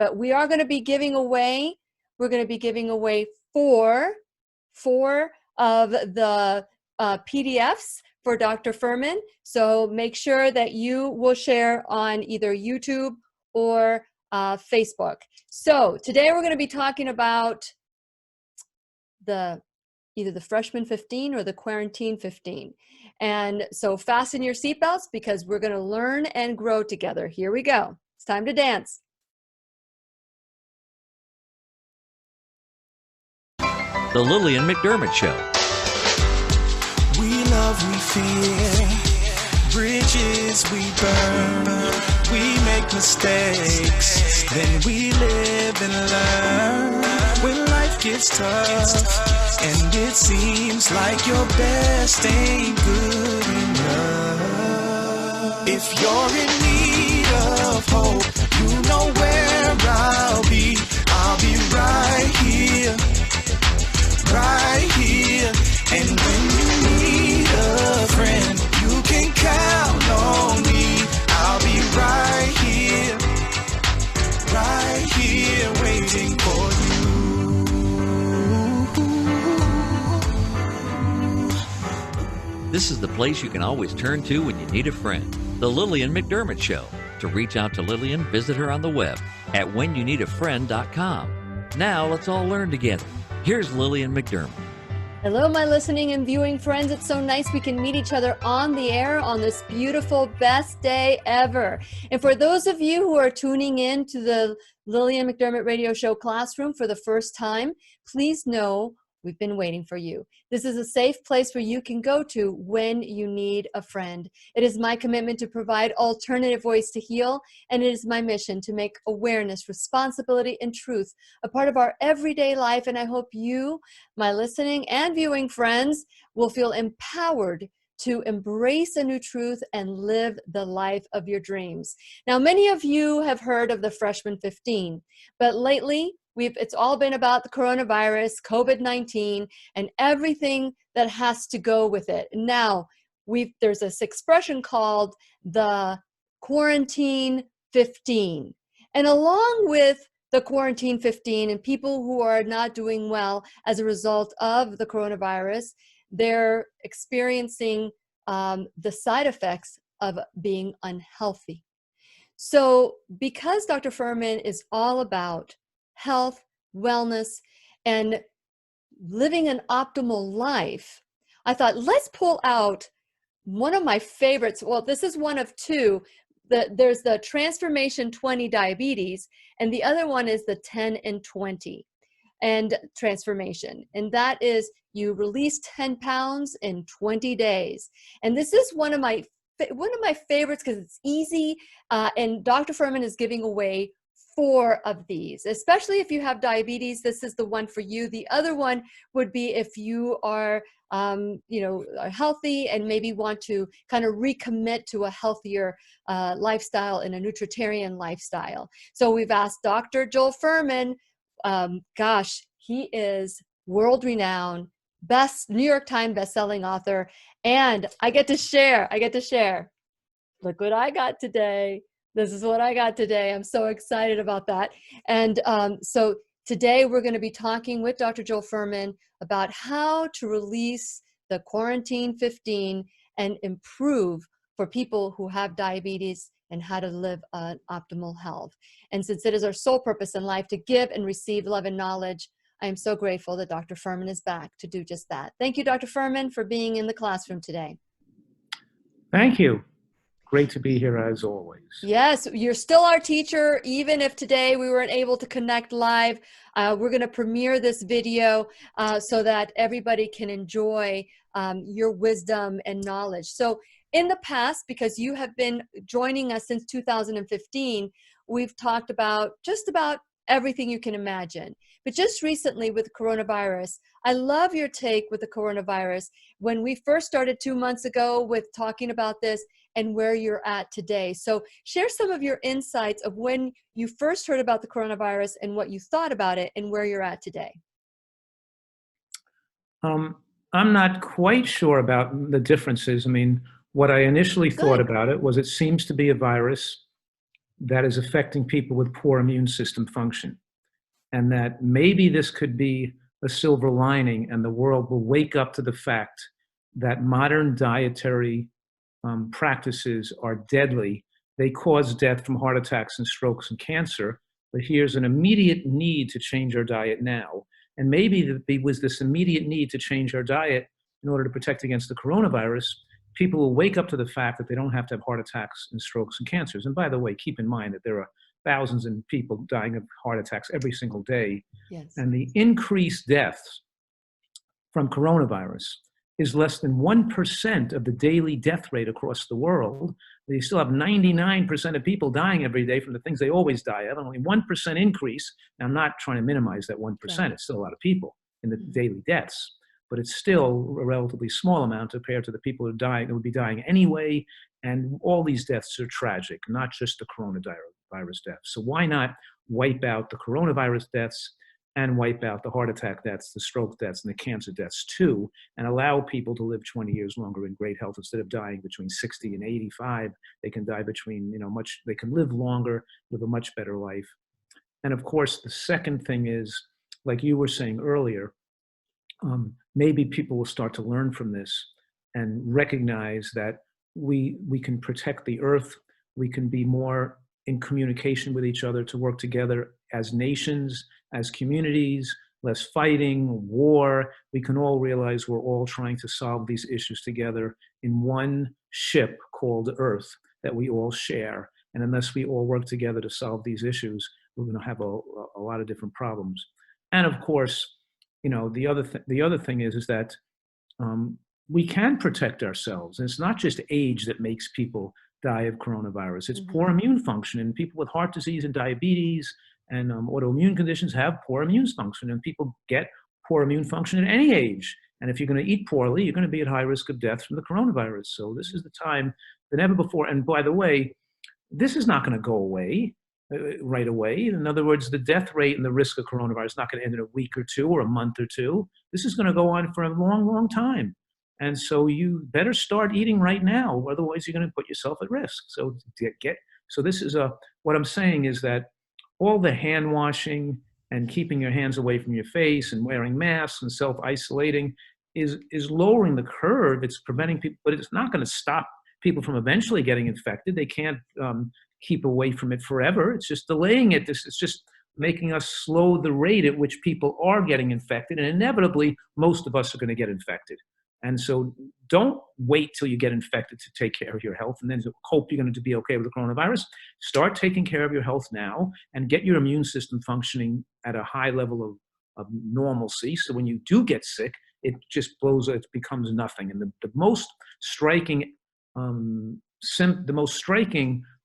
But we are going to be giving away, four of the PDFs for Dr. Fuhrman. So make sure that you will share on either YouTube or Facebook. So today we're going to be talking about either the freshman 15 or the quarantine 15. And so fasten your seatbelts because we're going to learn and grow together. Here we go. It's time to dance. The Lillian McDermott Show. We love, we fear, bridges we burn, we make mistakes, then we live and learn. When life gets tough, and it seems like your best ain't good enough. If you're in need of hope, you know where I'll be right here. Right here, and when you need a friend, you can count on me. I'll be right here, waiting for you. This is the place you can always turn to when you need a friend. The Lillian McDermott Show. To reach out to Lillian, visit her on the web at whenyouneedafriend.com. Now let's all learn together. Here's Lillian McDermott. Hello, my listening and viewing friends. It's so nice we can meet each other on the air on this beautiful, best day ever. And for those of you who are tuning in to the Lillian McDermott Radio Show classroom for the first time, please know we've been waiting for you. This is a safe place where you can go to when you need a friend. It is my commitment to provide alternative ways to heal, and it is my mission to make awareness, responsibility, and truth a part of our everyday life. And I hope you, my listening and viewing friends, will feel empowered to embrace a new truth and live the life of your dreams. Now, many of you have heard of the Freshman 15, but lately, it's all been about the coronavirus, COVID-19, and everything that has to go with it. Now, there's this expression called the quarantine 15. And along with the quarantine 15 and people who are not doing well as a result of the coronavirus, they're experiencing the side effects of being unhealthy. So because Dr. Fuhrman is all about health, wellness, and living an optimal life, I thought, let's pull out one of my favorites. Well, this is one of two. There's the Transformation 20 Diabetes, and the other one is the 10 and 20 and Transformation. And that is you release 10 pounds in 20 days. And this is one of my favorites because it's easy, and Dr. Fuhrman is giving away 4 of these, especially if you have diabetes. This is the one for you. The other one would be if you are, are healthy and maybe want to kind of recommit to a healthier lifestyle and a Nutritarian lifestyle. So we've asked Dr. Joel Fuhrman. He is world-renowned, New York Times bestselling author, and I get to share. Look what I got today. This is what I got today. I'm so excited about that. And so today we're going to be talking with Dr. Joel Fuhrman about how to release the quarantine 15 and improve for people who have diabetes and how to live an optimal health. And since it is our sole purpose in life to give and receive love and knowledge, I am so grateful that Dr. Fuhrman is back to do just that. Thank you, Dr. Fuhrman, for being in the classroom today. Thank you. Great to be here as always. Yes, you're still our teacher, even if today we weren't able to connect live. We're going to premiere this video so that everybody can enjoy your wisdom and knowledge. So in the past, because you have been joining us since 2015, we've talked about just about everything you can imagine. But just recently with coronavirus, I love your take with the coronavirus. When we first started 2 months ago with talking about this, and where you're at today. So share some of your insights of when you first heard about the coronavirus and what you thought about it and where you're at today. I'm not quite sure about the differences. I mean, what I initially thought about it was it seems to be a virus that is affecting people with poor immune system function. And that maybe this could be a silver lining, and the world will wake up to the fact that modern dietary practices are deadly. They cause death from heart attacks and strokes and cancer, but here's an immediate need to change our diet now. And maybe there was this immediate need to change our diet in order to protect against the coronavirus. People will wake up to the fact that they don't have to have heart attacks and strokes and cancers. And by the way, keep in mind that there are thousands of people dying of heart attacks every single day. Yes. And the increased deaths from coronavirus is less than 1% of the daily death rate across the world. You still have 99% of people dying every day from the things they always die of, and only 1% increase. Now, I'm not trying to minimize that 1%. Right. It's still a lot of people in the daily deaths, but it's still a relatively small amount compared to the people who die, that would be dying anyway. And all these deaths are tragic, not just the coronavirus deaths. So why not wipe out the coronavirus deaths and wipe out the heart attack deaths, the stroke deaths, and the cancer deaths too, and allow people to live 20 years longer in great health instead of dying between 60 and 85. They can die between, they can live longer, live a much better life. And of course, the second thing is, like you were saying earlier, maybe people will start to learn from this and recognize that we can protect the earth. We can be more in communication with each other to work together as nations, as communities, less fighting, war. We can all realize we're all trying to solve these issues together in one ship called Earth that we all share. And unless we all work together to solve these issues, we're going to have a lot of different problems. And of course, the other thing is that we can protect ourselves. And it's not just age that makes people die of coronavirus. It's poor immune function, and people with heart disease and diabetes and autoimmune conditions have poor immune function, and people get poor immune function at any age. And if you're going to eat poorly, you're going to be at high risk of death from the coronavirus. So this is the time than ever before. And by the way, this is not going to go away right away. In other words, the death rate and the risk of coronavirus is not going to end in a week or two or a month or two. This is going to go on for a long, long time. And so you better start eating right now, otherwise you're going to put yourself at risk. So this is what I'm saying is that all the hand washing and keeping your hands away from your face and wearing masks and self-isolating is lowering the curve. It's preventing people, but it's not going to stop people from eventually getting infected. They can't keep away from it forever. It's just delaying it. It's just making us slow the rate at which people are getting infected. And inevitably, most of us are going to get infected. And so don't wait till you get infected to take care of your health and then hope you're going to be okay with the coronavirus. Start taking care of your health now and get your immune system functioning at a high level of normalcy. So when you do get sick, it just it becomes nothing. And the most striking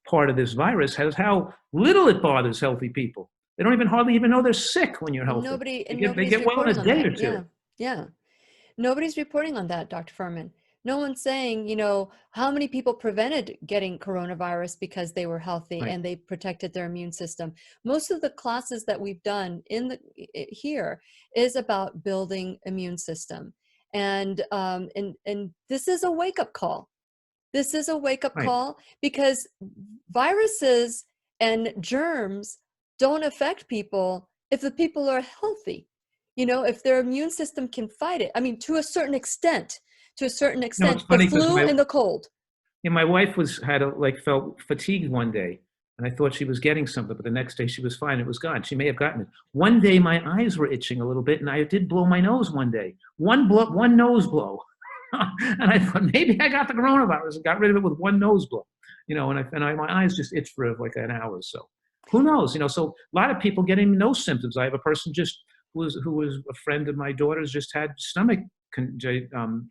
part of this virus is how little it bothers healthy people. They don't hardly even know they're sick when you're healthy. They get well in a day or two. Yeah. Nobody's reporting on that, Dr. Fuhrman. No one's saying, how many people prevented getting coronavirus because they were healthy and they protected their immune system. Most of the classes that we've done here is about building immune system. And this is a wake-up call. This is a wake-up call because viruses and germs don't affect people if the people are healthy. If their immune system can fight it. I mean, to a certain extent, the flu and the cold. Yeah, my wife felt fatigued one day, and I thought she was getting something, but the next day she was fine. It was gone. She may have gotten it. One day my eyes were itching a little bit, and I did blow my nose one day. One nose blow. And I thought maybe I got the coronavirus and got rid of it with one nose blow. My eyes just itched for like an hour or so. Who knows? So a lot of people getting no symptoms. I have a person who was a friend of my daughter's, just had stomach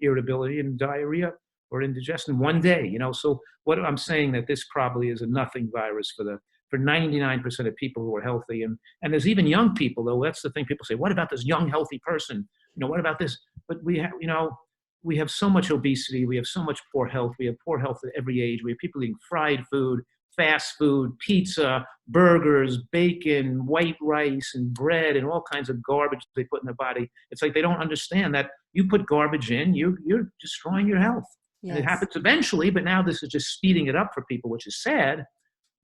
irritability and diarrhea or indigestion one day. So what I'm saying that this probably is a nothing virus for 99% of people who are healthy, and there's even young people though. That's the thing. People say, what about this young healthy person? What about this? But we have so much obesity. We have so much poor health. We have poor health at every age. We have people eating fried food, fast food, pizza, burgers, bacon, white rice, and bread, and all kinds of garbage they put in their body. It's like they don't understand that you put garbage in, you're destroying your health. Yes. And it happens eventually, but now this is just speeding it up for people, which is sad.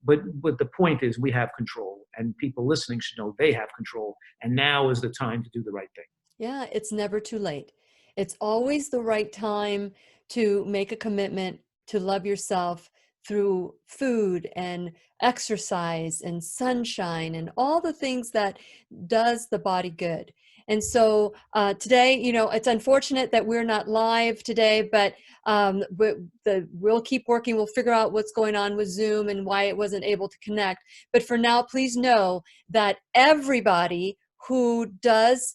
but the point is we have control, and people listening should know they have control. And now is the time to do the right thing. Yeah, it's never too late. It's always the right time to make a commitment to love yourself through food and exercise and sunshine and all the things that does the body good. And so today, you know, it's unfortunate that we're not live today, but we'll keep working. We'll figure out what's going on with Zoom and why it wasn't able to connect. But for now, please know that everybody who does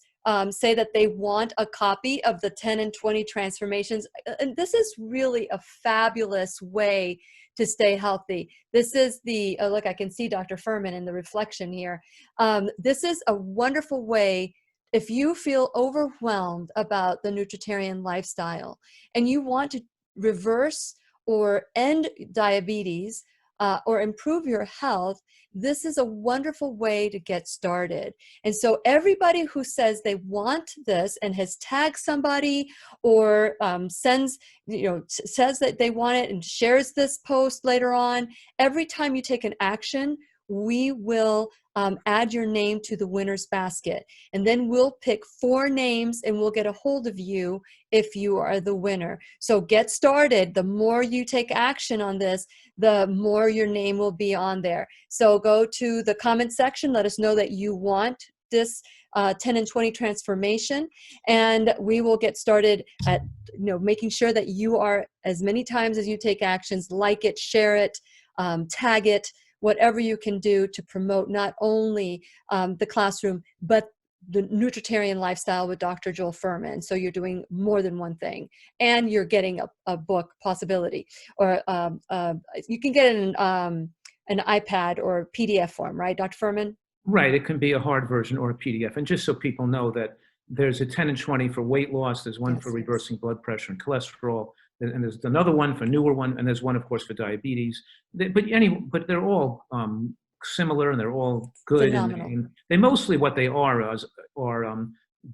say that they want a copy of the 10 and 20 transformations. And this is really a fabulous way to stay healthy. This is the, look, I can see Dr. Fuhrman in the reflection here. This is a wonderful way if you feel overwhelmed about the Nutritarian lifestyle and you want to reverse or end diabetes or improve your health. This is a wonderful way to get started. And so everybody who says they want this and has tagged somebody or sends, says that they want it and shares this post later on, every time you take an action, we will add your name to the winner's basket. And then we'll pick 4 names and we'll get a hold of you if you are the winner. So get started. The more you take action on this, the more your name will be on there. So go to the comment section. Let us know that you want this 10 and 20 transformation, and we will get started at making sure that you are, as many times as you take actions, like it, share it, tag it, whatever you can do to promote not only the classroom, but the Nutritarian lifestyle with Dr. Joel Fuhrman. So you're doing more than one thing, and you're getting a book possibility, or you can get it in an iPad or PDF form, right, Dr. Fuhrman? Right. It can be a hard version or a PDF. And just so people know that there's a 10 and 20 for weight loss. There's one for reversing blood pressure and cholesterol. And there's another one for newer one. And there's one, of course, for diabetes. But they're all similar, and they're all good. And they mostly, what they are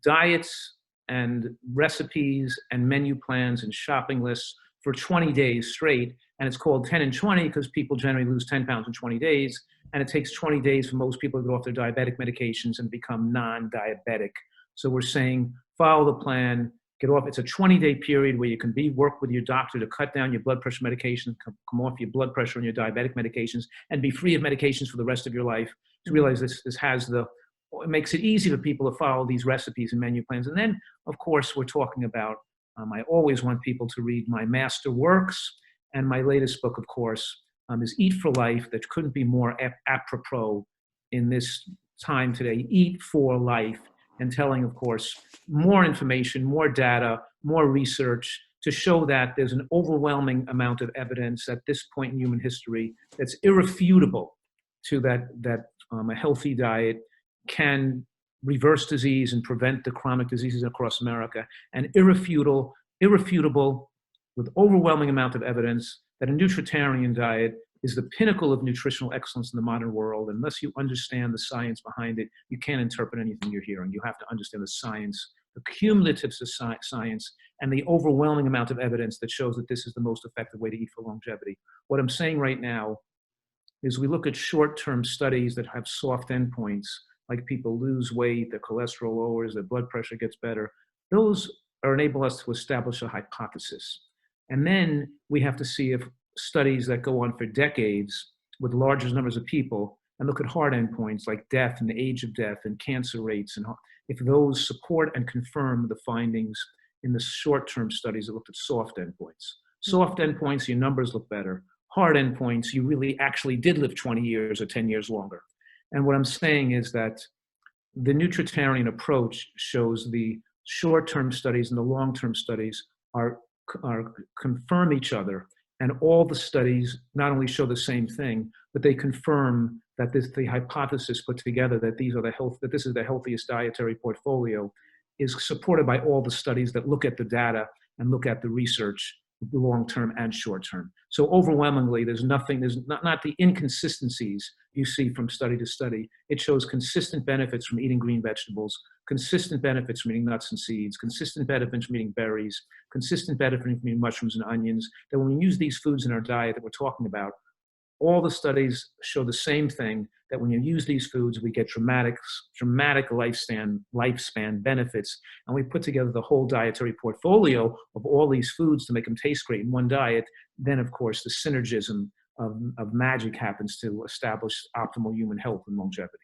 diets and recipes and menu plans and shopping lists for 20 days straight. And it's called 10 and 20 because people generally lose 10 pounds in 20 days. And it takes 20 days for most people to get off their diabetic medications and become non-diabetic. So we're saying, follow the plan, get off. It's a 20-day period where you can work with your doctor to cut down your blood pressure medications, come off your blood pressure and your diabetic medications, and be free of medications for the rest of your life. To realize this it makes it easy for people to follow these recipes and menu plans. And then, of course, we're talking about, I always want people to read my master works, and my latest book, of course, is Eat for Life. That couldn't be more apropos in this time today. Eat for Life, and telling, of course, more information, more data, more research to show that there's an overwhelming amount of evidence at this point in human history that's irrefutable to that a healthy diet can reverse disease and prevent the chronic diseases across America, and irrefutable with overwhelming amount of evidence that a Nutritarian diet is the pinnacle of nutritional excellence in the modern world. Unless you understand the science behind it, you can't interpret anything you're hearing. You have to understand the science, the cumulative science, and the overwhelming amount of evidence that shows that this is the most effective way to eat for longevity. What I'm saying right now is we look at short-term studies that have soft endpoints, like people lose weight, their cholesterol lowers, their blood pressure gets better. Those enable us to establish a hypothesis. And then we have to see if studies that go on for decades with larger numbers of people and look at hard endpoints like death and the age of death and cancer rates, and if those support and confirm the findings in the short-term studies that looked at soft endpoints. Soft endpoints, your numbers look better. Hard endpoints, you really actually did live 20 years or 10 years longer. And what I'm saying is that the Nutritarian approach shows the short-term studies and the long-term studies confirm each other. And all the studies not only show the same thing, but they confirm that the hypothesis put together that this is the healthiest dietary portfolio is supported by all the studies that look at the data and look at the research, long-term and short-term. So overwhelmingly, there's not the inconsistencies you see from study to study. It shows consistent benefits from eating green vegetables, consistent benefits from eating nuts and seeds, consistent benefits from eating berries, consistent benefits from eating mushrooms and onions, that when we use these foods in our diet that we're talking about, all the studies show the same thing, that when you use these foods, we get dramatic lifespan benefits. And we put together the whole dietary portfolio of all these foods to make them taste great in one diet. Then, of course, the synergism of magic happens to establish optimal human health and longevity.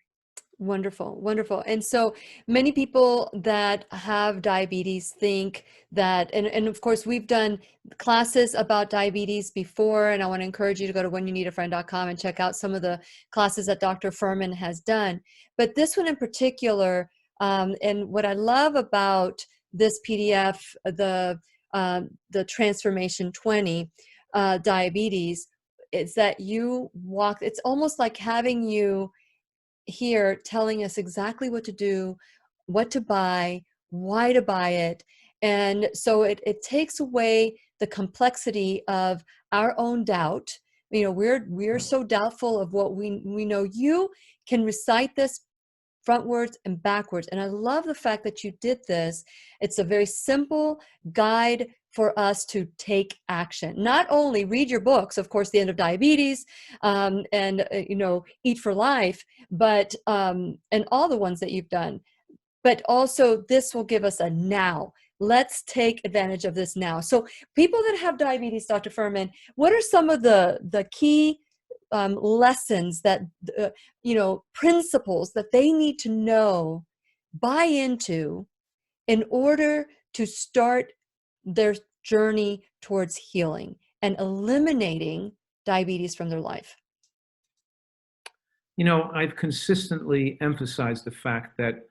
Wonderful, wonderful. And so many people that have diabetes think that, and of course, we've done classes about diabetes before, and I want to encourage you to go to whenyouneedafriend.com and check out some of the classes that Dr. Fuhrman has done. But this one in particular, and what I love about this PDF, the Transformation 20 diabetes, is that you walk, it's almost like having you here telling us exactly what to do, what to buy, why to buy it. And so it takes away the complexity of our own doubt. You know, we're so doubtful of what we know. You can recite this frontwards and backwards. And I love the fact that you did this. It's a very simple guide for us to take action. Not only read your books, of course, The End of Diabetes, and Eat for Life, but and all the ones that you've done, but also this will give us a now. Let's take advantage of this now. So people that have diabetes, Dr. Fuhrman, what are some of the key lessons that, principles that they need to know, buy into, in order to start their journey towards healing and eliminating diabetes from their life? You know, I've consistently emphasized the fact that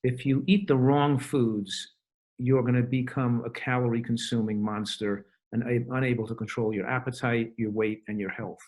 if you eat the wrong foods, you're going to become a calorie-consuming monster and unable to control your appetite, your weight, and your health.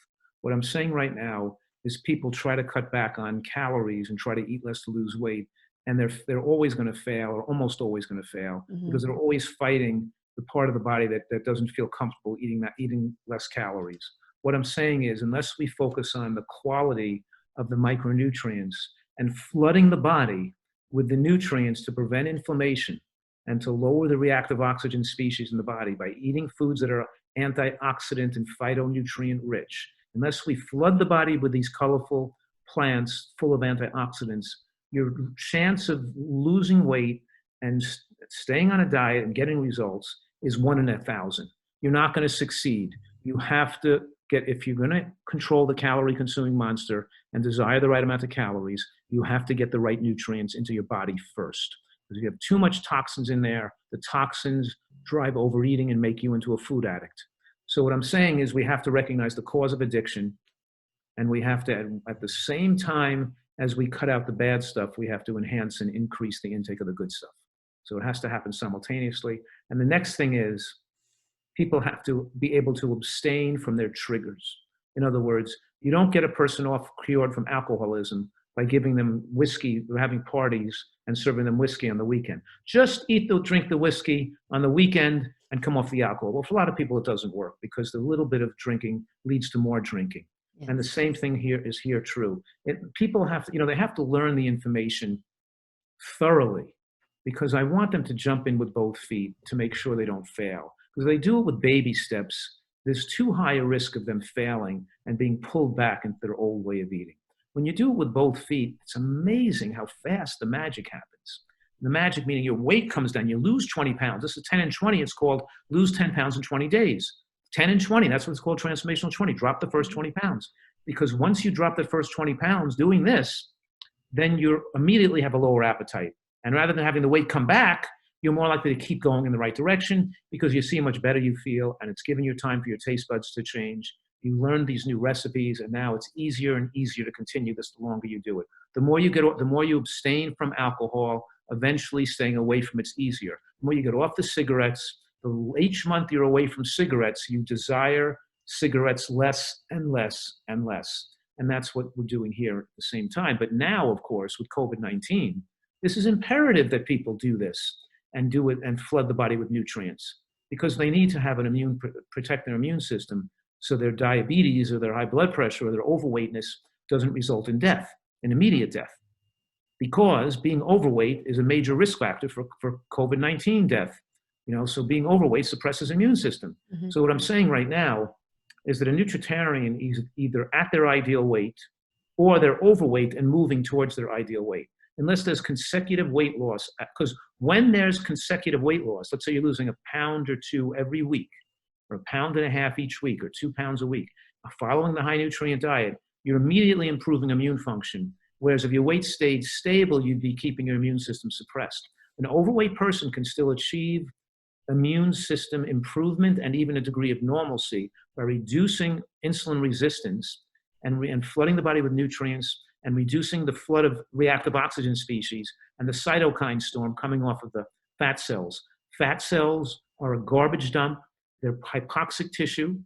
What I'm saying right now is people try to cut back on calories and try to eat less to lose weight, and they're always going to fail, or almost always going to fail, because they're always fighting the part of the body that doesn't feel comfortable eating less calories. What I'm saying is, unless we focus on the quality of the micronutrients and flooding the body with the nutrients to prevent inflammation and to lower the reactive oxygen species in the body by eating foods that are antioxidant and phytonutrient rich, unless we flood the body with these colorful plants full of antioxidants, your chance of losing weight and staying on a diet and getting results is 1 in 1,000. You're not going to succeed. You have to if you're going to control the calorie consuming monster and desire the right amount of calories, you have to get the right nutrients into your body first. Because if you have too much toxins in there, the toxins drive overeating and make you into a food addict. So what I'm saying is we have to recognize the cause of addiction, and we have to, at the same time as we cut out the bad stuff, we have to enhance and increase the intake of the good stuff. So it has to happen simultaneously. And the next thing is, people have to be able to abstain from their triggers. In other words, you don't get a person cured from alcoholism by giving them whiskey, having parties, and serving them whiskey on the weekend. Just drink the whiskey on the weekend and come off the alcohol. Well, for a lot of people, it doesn't work because the little bit of drinking leads to more drinking. Yes. And the same thing is true. People have to, they have to learn the information thoroughly, because I want them to jump in with both feet to make sure they don't fail. Because if they do it with baby steps, there's too high a risk of them failing and being pulled back into their old way of eating. When you do it with both feet, it's amazing how fast the magic happens. The magic meaning your weight comes down, you lose 20 pounds. This is 10 and 20, it's called lose 10 pounds in 20 days. 10 and 20, that's what it's called, transformational 20, drop the first 20 pounds. Because once you drop the first 20 pounds doing this, then you immediately have a lower appetite. And rather than having the weight come back, you're more likely to keep going in the right direction because you see how much better you feel, and it's giving you time for your taste buds to change. You learn these new recipes, and now it's easier and easier to continue this the longer you do it. The more you abstain from alcohol, eventually staying away from it's easier. The more you get off the cigarettes, each month you're away from cigarettes, you desire cigarettes less and less and less. And that's what we're doing here at the same time. But now, of course, with COVID-19, this is imperative that people do this and do it and flood the body with nutrients, because they need to have protect their immune system so their diabetes or their high blood pressure or their overweightness doesn't result in death, in immediate death. Because being overweight is a major risk factor for COVID-19 death. So being overweight suppresses immune system. Mm-hmm. So what I'm saying right now is that a nutritarian is either at their ideal weight or they're overweight and moving towards their ideal weight. Unless there's consecutive weight loss, because when there's consecutive weight loss, let's say you're losing a pound or two every week, or a pound and a half each week, or 2 pounds a week, following the high nutrient diet, you're immediately improving immune function. Whereas if your weight stayed stable, you'd be keeping your immune system suppressed. An overweight person can still achieve immune system improvement and even a degree of normalcy by reducing insulin resistance and flooding the body with nutrients and reducing the flood of reactive oxygen species and the cytokine storm coming off of the fat cells. Fat cells are a garbage dump. They're hypoxic tissue.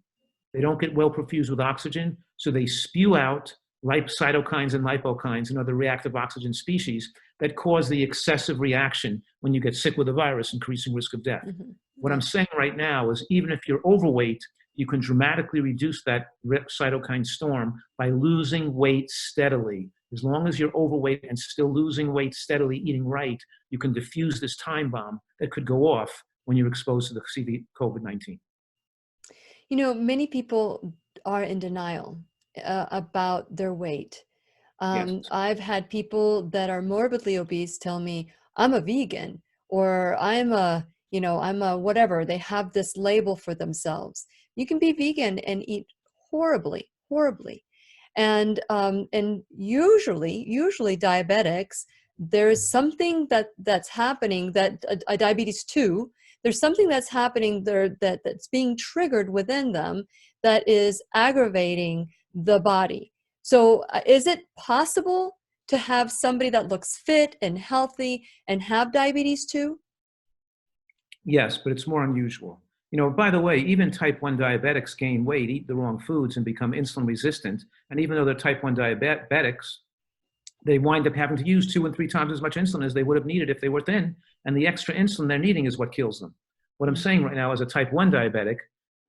They don't get well perfused with oxygen, so they spew out cytokines and lipokines and other reactive oxygen species that cause the excessive reaction when you get sick with a virus, increasing risk of death. Mm-hmm. What I'm saying right now is even if you're overweight, you can dramatically reduce that cytokine storm by losing weight steadily. As long as you're overweight and still losing weight steadily, eating right, you can diffuse this time bomb that could go off when you're exposed to the COVID-19. You know, many people are in denial about their weight. Yes. I've had people that are morbidly obese tell me, I'm a vegan, or I'm a whatever. They have this label for themselves. You can be vegan and eat horribly, horribly. And usually diabetics, there's something that's happening that a diabetes 2, there's something that's happening there that's being triggered within them that is aggravating the body. So is it possible to have somebody that looks fit and healthy and have diabetes 2? Yes, but it's more unusual. You know, by the way, even type 1 diabetics gain weight, eat the wrong foods, and become insulin resistant. And even though they're type 1 diabetics, they wind up having to use 2 and 3 times as much insulin as they would have needed if they were thin. And the extra insulin they're needing is what kills them. What I'm saying right now as a type 1 diabetic,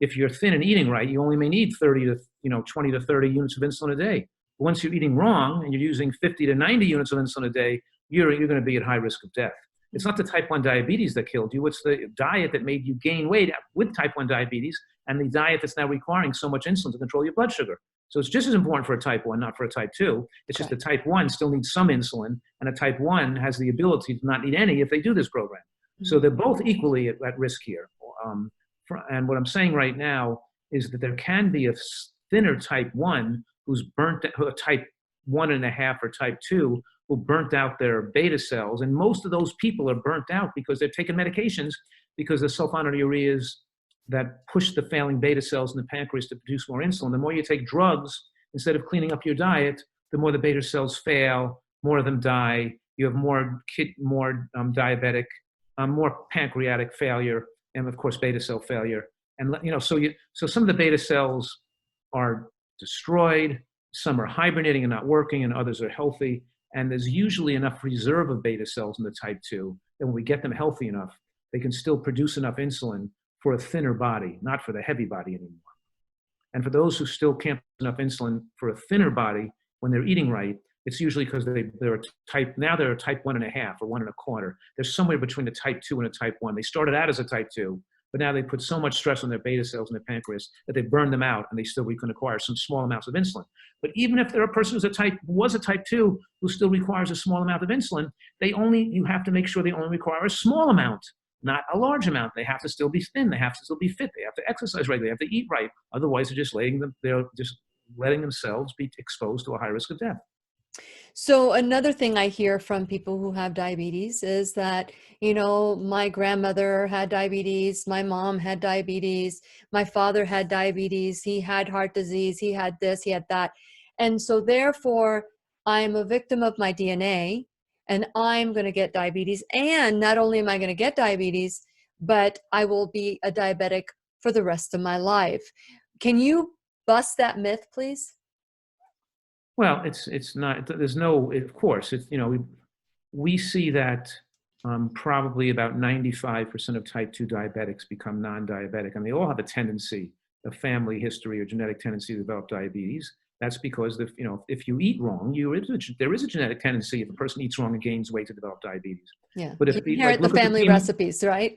if you're thin and eating right, you only may need 20 to 30 units of insulin a day. But once you're eating wrong and you're using 50 to 90 units of insulin a day, you're going to be at high risk of death. It's not the type 1 diabetes that killed you. It's the diet that made you gain weight with type 1 diabetes and the diet that's now requiring so much insulin to control your blood sugar. So it's just as important for a type 1, not for a type 2. It's just the type 1 still needs some insulin, and a type 1 has the ability to not need any if they do this program. Mm-hmm. So they're both equally at risk here. And what I'm saying right now is that there can be a thinner type 1 who's who type 1.5 or type 2 who burnt out their beta cells. And most of those people are burnt out because they're taking medications because the sulfonylureas that push the failing beta cells in the pancreas to produce more insulin. The more you take drugs, instead of cleaning up your diet, the more the beta cells fail, more of them die. You have more diabetic, more pancreatic failure, and of course beta cell failure. And so some of the beta cells are destroyed, some are hibernating and not working, and others are healthy. And there's usually enough reserve of beta cells in the type 2 that when we get them healthy enough, they can still produce enough insulin for a thinner body, not for the heavy body anymore. And for those who still can't produce enough insulin for a thinner body when they're eating right, it's usually because they're a type 1.5 or 1.25. They're somewhere between a type 2 and a type 1. They started out as a type 2, but now they put so much stress on their beta cells in their pancreas that they burn them out and they still can acquire some small amounts of insulin. But even if there are a person who was a type 2 who still requires a small amount of insulin, you have to make sure they only require a small amount, not a large amount. They have to still be thin. They have to still be fit. They have to exercise regularly. They have to eat right. Otherwise, they're just letting themselves be exposed to a high risk of death. So another thing I hear from people who have diabetes is that, my grandmother had diabetes, my mom had diabetes, my father had diabetes, he had heart disease, he had this, he had that. And so therefore, I'm a victim of my DNA and I'm going to get diabetes. And not only am I going to get diabetes, but I will be a diabetic for the rest of my life. Can you bust that myth, please? Well, it's not, there's no, of course, it's, we see that probably about 95% of type 2 diabetics become non-diabetic, and they all have a tendency, a family history or genetic tendency to develop diabetes. That's because if you eat wrong, there is a genetic tendency if a person eats wrong and gains weight to develop diabetes. Yeah. But if you inherit the family recipes, right?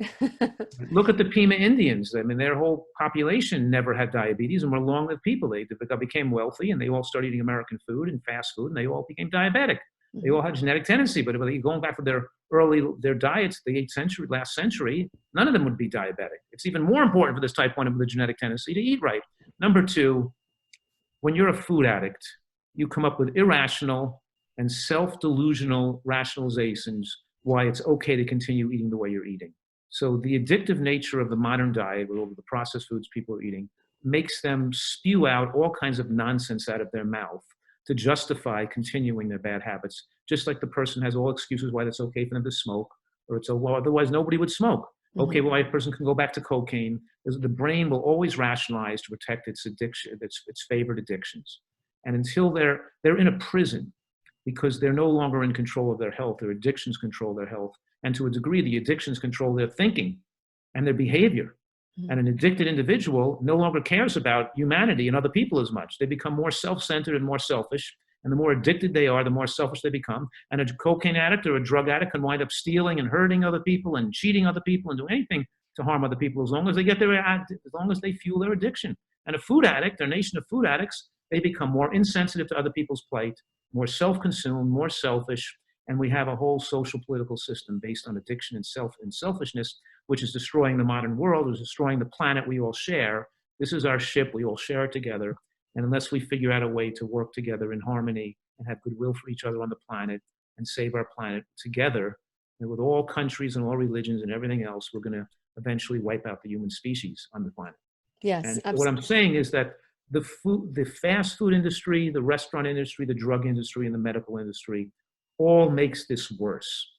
Look at the Pima Indians. I mean, their whole population never had diabetes and were long-lived people. They became wealthy, and they all started eating American food and fast food, and they all became diabetic. They all had genetic tendency, but going back to their diets, the last century, none of them would be diabetic. It's even more important for this type 1 with a genetic tendency to eat right. Number 2, when you're a food addict, you come up with irrational and self-delusional rationalizations why it's okay to continue eating the way you're eating. So the addictive nature of the modern diet, with all the processed foods people are eating, makes them spew out all kinds of nonsense out of their mouth to justify continuing their bad habits, just like the person has all excuses why it's okay for them to smoke, or otherwise nobody would smoke. Okay, well, a person can go back to cocaine. The brain will always rationalize to protect its addiction, its favorite addictions. And until they're in a prison because they're no longer in control of their health, their addictions control their health. And to a degree, the addictions control their thinking and their behavior. And an addicted individual no longer cares about humanity and other people as much. They become more self-centered and more selfish. And the more addicted they are, the more selfish they become. And a cocaine addict or a drug addict can wind up stealing and hurting other people and cheating other people and doing anything to harm other people as long as they fuel their addiction. And a food addict, a nation of food addicts, they become more insensitive to other people's plight, more self-consumed, more selfish. And we have a whole social political system based on addiction and selfishness, which is destroying the modern world, is destroying the planet we all share. This is our ship. We all share it together. And unless we figure out a way to work together in harmony and have goodwill for each other on the planet and save our planet together, and with all countries and all religions and everything else, we're going to eventually wipe out the human species on the planet. Yes, and absolutely. What I'm saying is that the fast food industry, the restaurant industry, the drug industry, and the medical industry all makes this worse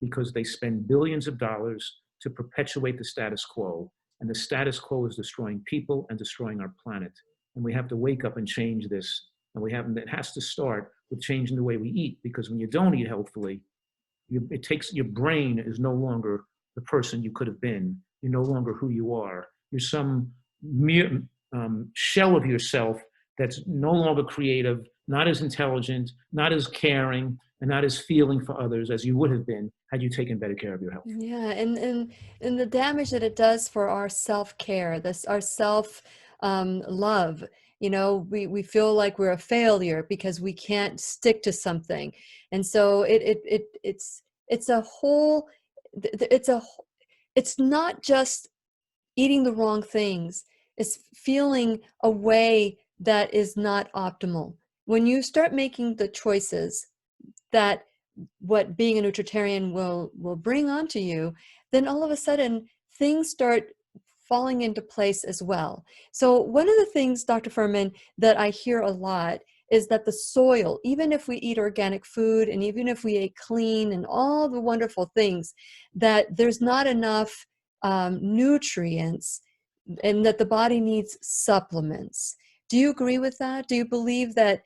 because they spend billions of dollars to perpetuate the status quo. And the status quo is destroying people and destroying our planet. And we have to wake up and change this. And it has to start with changing the way we eat, because when you don't eat healthfully, your brain is no longer the person you could have been. You're no longer who you are. You're some mere shell of yourself that's no longer creative, not as intelligent, not as caring, and not as feeling for others as you would have been had you taken better care of your health. Yeah, and the damage that it does for our self-care, our self love. We feel like we're a failure because we can't stick to something, and so it's not just eating the wrong things. It's feeling a way that is not optimal. When you start making the choices that what being a Nutritarian will bring onto you, then all of a sudden things start falling into place as well. So one of the things, Dr. Fuhrman, that I hear a lot is that the soil, even if we eat organic food and even if we eat clean and all the wonderful things, that there's not enough nutrients and that the body needs supplements. Do you agree with that? Do you believe that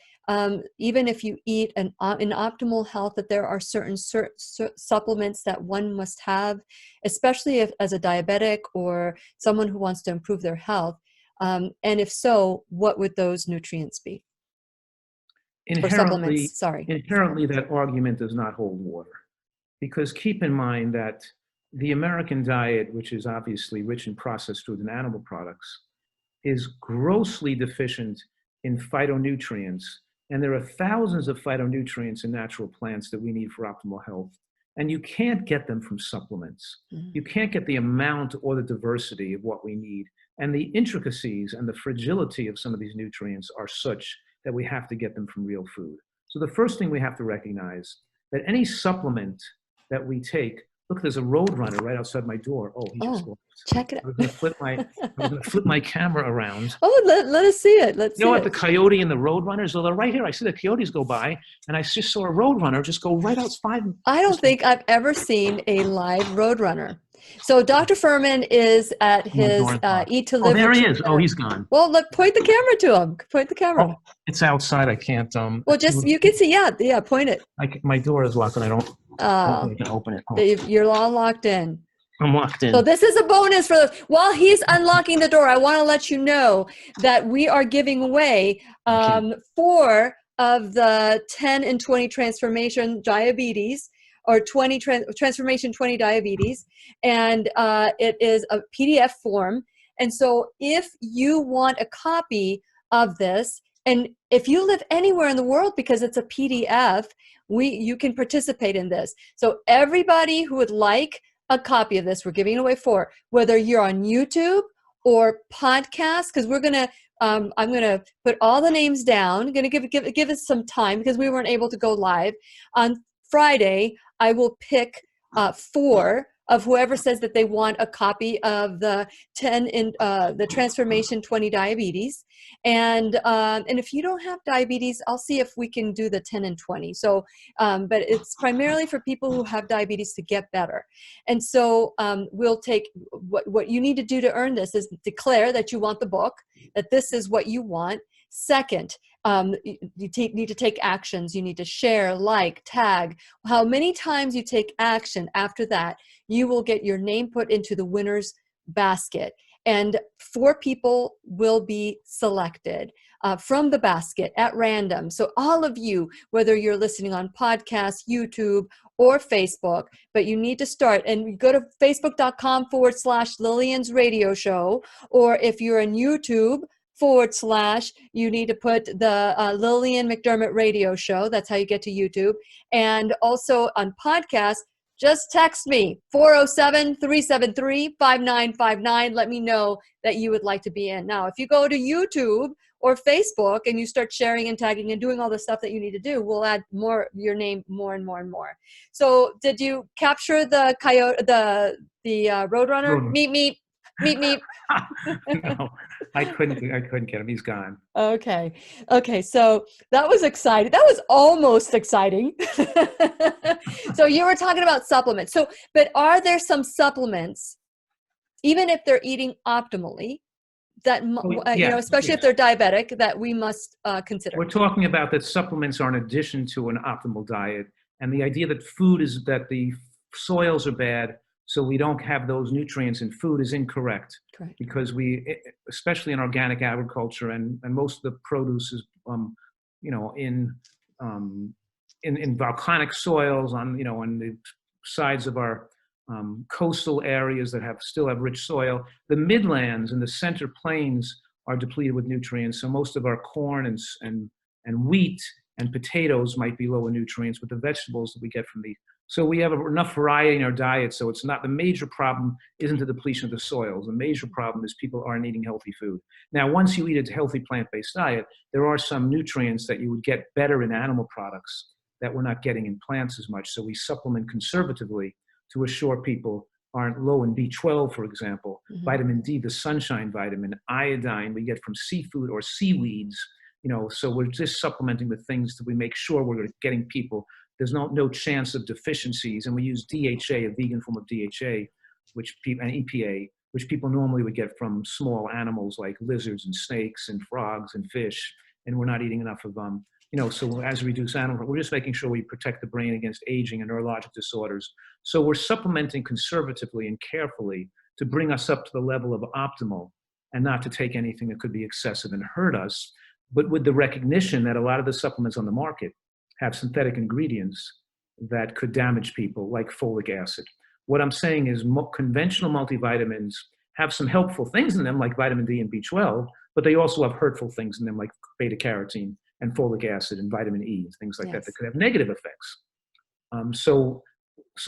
even if you eat in optimal health, that there are certain supplements that one must have, especially as a diabetic or someone who wants to improve their health? And if so, what would those nutrients be? Inherently, that argument does not hold water. Because keep in mind that the American diet, which is obviously rich in processed food and animal products, is grossly deficient in phytonutrients. And there are thousands of phytonutrients in natural plants that we need for optimal health. And you can't get them from supplements. Mm-hmm. You can't get the amount or the diversity of what we need. And the intricacies and the fragility of some of these nutrients are such that we have to get them from real food. So the first thing we have to recognize that any supplement that we take, look, there's a roadrunner right outside my door. Oh, he just walked. Check it out. I was going to flip my camera around. Oh, let us see it. Let's see. You know what? The coyote and the roadrunners, they're right here. I see the coyotes go by, and I just saw a roadrunner just go right outside. I don't think I've ever seen a live roadrunner. So Dr. Fuhrman is at his Eat to Live. Oh, there he is. Oh, he's gone. Well, look, point the camera to him. Point the camera. Oh, it's outside. I can't. Well, just you can see. Yeah. Point it. My door is locked, and I don't. I can open it. You're all locked in. I'm locked in. So this is a bonus for while he's unlocking the door. I want to let you know that we are giving away 4 of the 10 and 20 transformation diabetes, or 20 transformation 20 diabetes, and it is a PDF form. And so if you want a copy of this, and if you live anywhere in the world, because it's a PDF, you can participate in this. So everybody who would like a copy of this, we're giving it away for, whether you're on YouTube or podcast, because we're going to, I'm going to put all the names down. I'm going to give us some time because we weren't able to go live. On Friday, I will pick 4 of whoever says that they want a copy of the 10 in the Transformation 20 Diabetes. And if you don't have diabetes, I'll see if we can do the 10 and 20. So, but it's primarily for people who have diabetes to get better. And so we'll take, what you need to do to earn this is declare that you want the book, that this is what you want. Second, you need to take actions. You need to share, like, tag. How many times you take action after that, you will get your name put into the winner's basket. And 4 people will be selected from the basket at random. So all of you, whether you're listening on podcast, YouTube, or Facebook, but you need to start, and go to facebook.com/Lillian's radio show, or if you're on YouTube, / you need to put the Lillian McDermott radio show. That's how you get to YouTube. And also on podcast, just text me 407-373-5959. Let me know that you would like to be in. Now, if you go to YouTube or Facebook and you start sharing and tagging and doing all the stuff that you need to do, we'll add your name more and more and more. So did you capture the coyote, the Roadrunner? Meep. No, I couldn't get him. He's gone. Okay. So that was exciting. That was almost exciting. So you were talking about supplements. So, but are there some supplements, even if they're eating optimally, that especially if they're diabetic, that we must consider? We're talking about that supplements are in addition to an optimal diet, and the idea that that the soils are bad, so we don't have those nutrients in food, is incorrect. Correct. Because especially in organic agriculture and most of the produce is, in volcanic soils on the sides of our coastal areas that still have rich soil. The midlands and the center plains are depleted with nutrients. So most of our corn and wheat and potatoes might be low in nutrients, but the vegetables that we get from so we have enough variety in our diet. So it's not, the major problem isn't the depletion of the soils. The major problem is people aren't eating healthy food. Now, once you eat a healthy plant-based diet, there are some nutrients that you would get better in animal products that we're not getting in plants as much. So we supplement conservatively to assure people aren't low in B12, for example, vitamin D, the sunshine vitamin, iodine we get from seafood or seaweeds. So we're just supplementing with things that we make sure we're getting people. There's no chance of deficiencies, and we use DHA, a vegan form of DHA, and EPA, which people normally would get from small animals like lizards and snakes and frogs and fish, and we're not eating enough of them. So as we reduce animal, we're just making sure we protect the brain against aging and neurologic disorders. So we're supplementing conservatively and carefully to bring us up to the level of optimal, and not to take anything that could be excessive and hurt us, but with the recognition that a lot of the supplements on the market have synthetic ingredients that could damage people, like folic acid. What I'm saying is conventional multivitamins have some helpful things in them, like vitamin D and B12, but they also have hurtful things in them, like beta-carotene and folic acid and vitamin E, things like that could have negative effects. So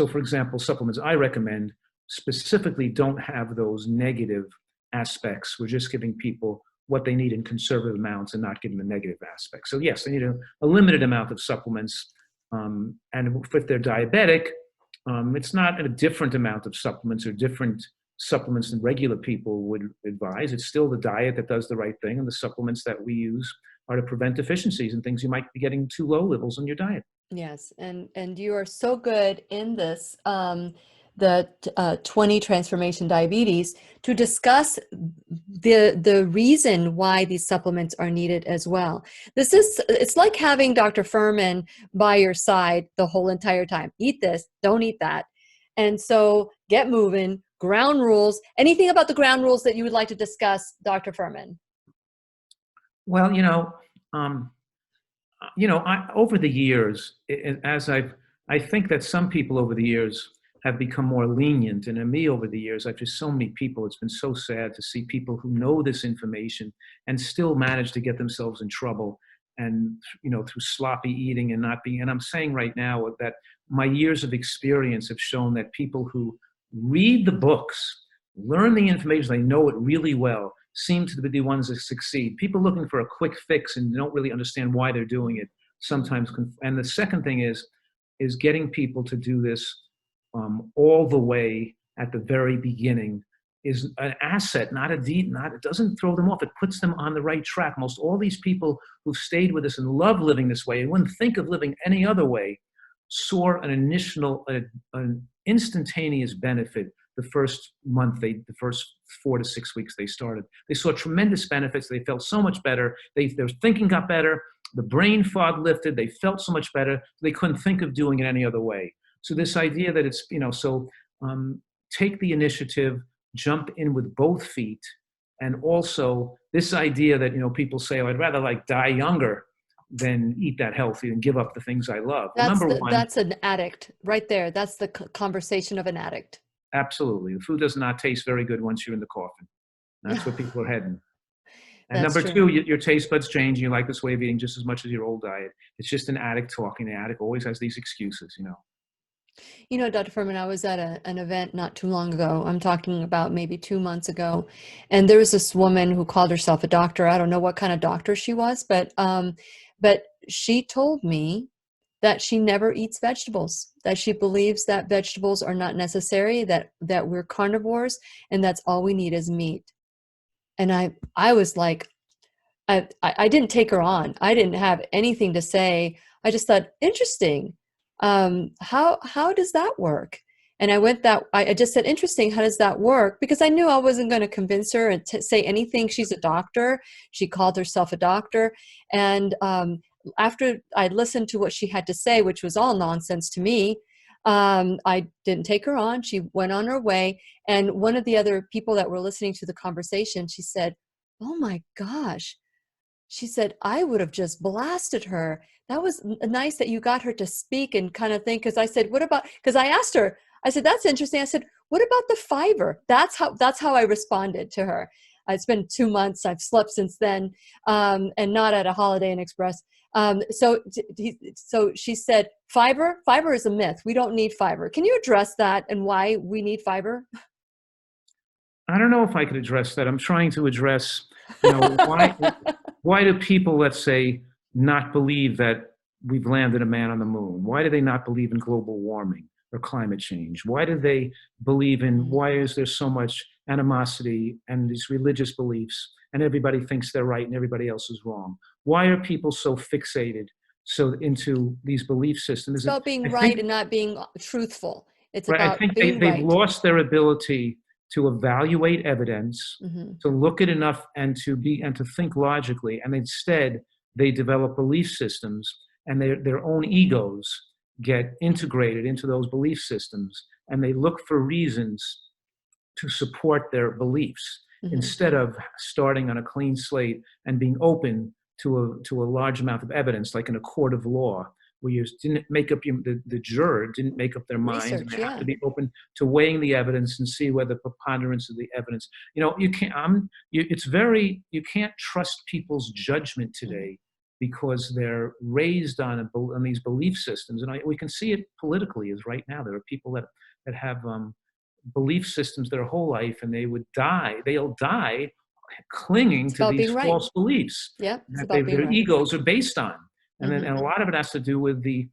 for example, supplements I recommend specifically don't have those negative aspects. We're just giving people what they need in conservative amounts and not giving the negative aspects. So yes, they need a limited amount of supplements. And if they're diabetic, it's not a different amount of supplements or different supplements than regular people would advise. It's still the diet that does the right thing, and the supplements that we use are to prevent deficiencies and things you might be getting too low levels in your diet. Yes, and you are so good in this, the 20 transformation diabetes, to discuss the reason why these supplements are needed as well. It's like having Dr. Fuhrman by your side the whole entire time. Eat this, don't eat that. And so get moving, ground rules. Anything about the ground rules that you would like to discuss, Dr. Fuhrman? Well, over the years, I think that some people over the years have become more lenient, and in me over the years, I've just so many people. It's been so sad to see people who know this information and still manage to get themselves in trouble, and through sloppy eating and not being. And I'm saying right now that my years of experience have shown that people who read the books, learn the information, they know it really well, seem to be the ones that succeed. People looking for a quick fix and don't really understand why they're doing it sometimes. And the second thing is getting people to do this all the way at the very beginning is an asset, it doesn't throw them off. It puts them on the right track. Most all these people who've stayed with us and love living this way and wouldn't think of living any other way saw an instantaneous benefit the first month, the first 4 to 6 weeks they started. They saw tremendous benefits. They felt so much better. Their thinking got better. The brain fog lifted. They felt so much better. They couldn't think of doing it any other way. So this idea that it's, take the initiative, jump in with both feet. And also this idea that, people say, oh, I'd rather die younger than eat that healthy and give up the things I love. That's an addict right there. That's the conversation of an addict. Absolutely. The food does not taste very good once you're in the coffin. That's where people are heading. And number two, your taste buds change. You like this way of eating just as much as your old diet. It's just an addict talking. The addict always has these excuses, Dr. Fuhrman, I was at an event not too long ago. I'm talking about maybe 2 months ago. And there was this woman who called herself a doctor. I don't know what kind of doctor she was, but she told me that she never eats vegetables, that she believes that vegetables are not necessary, that we're carnivores, and that's all we need is meat. And I was like, I didn't take her on. I didn't have anything to say. I just thought, interesting. How does that work? And I just said, interesting. How does that work? Because I knew I wasn't going to convince her and say anything. She's a doctor. She called herself a doctor. And after I listened to what she had to say, which was all nonsense to me, I didn't take her on. She went on her way. And one of the other people that were listening to the conversation, she said, oh my gosh. She said, I would have just blasted her. That was nice that you got her to speak and kind of think. Because I said, because I asked her, I said, that's interesting. I said, what about the fiber? That's how I responded to her. It's been 2 months. I've slept since then, and not at a Holiday Inn Express. So she said, fiber is a myth. We don't need fiber. Can you address that and why we need fiber? I don't know if I could address that. I'm trying to address, why do people, let's say, not believe that we've landed a man on the moon? Why do they not believe in global warming or climate change? why is there so much animosity and these religious beliefs, and everybody thinks they're right and everybody else is wrong? Why are people so fixated into these belief systems? It's about being right and not being truthful. It's right, about I think being they've right. lost their ability to evaluate evidence, Mm-hmm. to look at enough and to think logically. And instead they develop belief systems, and their own egos get integrated into those belief systems, and they look for reasons to support their beliefs, mm-hmm. instead of starting on a clean slate and being open to a large amount of evidence, like in a court of law, where you didn't make up the juror didn't make up their minds. Research, and they have to be open to weighing the evidence and see whether preponderance of the evidence. You can't trust people's judgment today because they're raised on these belief systems, and we can see it politically. As right now, there are people that have belief systems their whole life, and they'll die clinging to these false beliefs that their egos are based on. And then, and a lot of it has to do with the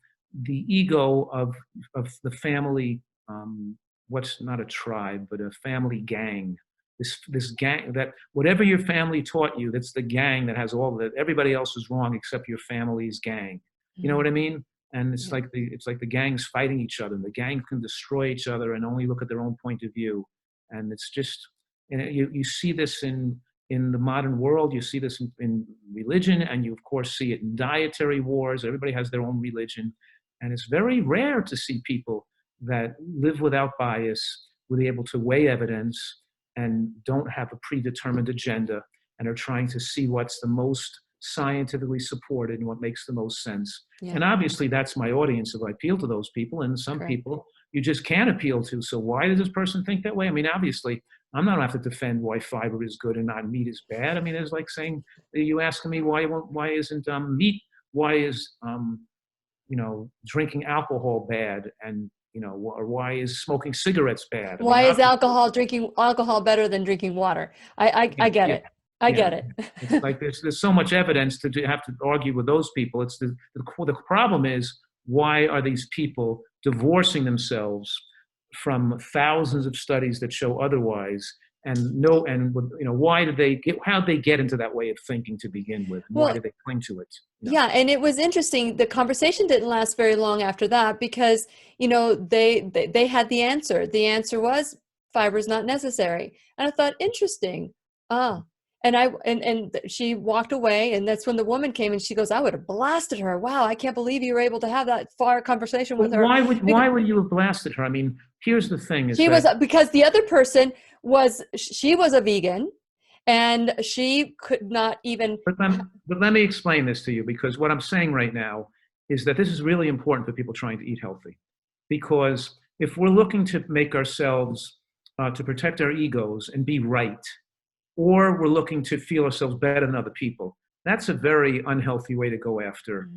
ego of the family. What's not a tribe, but a family gang. This gang, that whatever your family taught you, that's the gang that has all of it. Everybody else is wrong except your family's gang. You know what I mean? And it's like the gangs fighting each other. The gangs can destroy each other and only look at their own point of view. And it's just, you see this in the modern world. You see this in religion, and you of course see it in dietary wars. Everybody has their own religion, and it's very rare to see people that live without bias, who are able to weigh evidence and don't have a predetermined agenda and are trying to see what's the most scientifically supported and what makes the most sense. Yeah. And obviously that's my audience if I appeal to those people, and some Correct. people you just can't appeal to. So why does this person think that way? I mean, obviously I'm not going to have to defend why fiber is good and not meat is bad. I mean, it's like saying, you asking me why isn't meat, why is drinking alcohol bad, and or why is smoking cigarettes bad? Why is drinking alcohol better than drinking water? I get it. I get it. It's like there's so much evidence to have to argue with those people. It's the problem is, why are these people divorcing themselves from thousands of studies that show otherwise? Why did how'd they get into that way of thinking to begin with? Why did they cling to it? No. Yeah, and it was interesting. The conversation didn't last very long after that because, they had the answer. The answer was fiber is not necessary. And I thought, interesting. And she walked away, and that's when the woman came and she goes, I would have blasted her. Wow, I can't believe you were able to have that far conversation with her. Why would you have blasted her? I mean, here's the thing: because the other person was a vegan, and she could not even. But let me explain this to you, because what I'm saying right now is that this is really important for people trying to eat healthy. Because if we're looking to make ourselves to protect our egos and be right, or we're looking to feel ourselves better than other people, that's a very unhealthy way to go after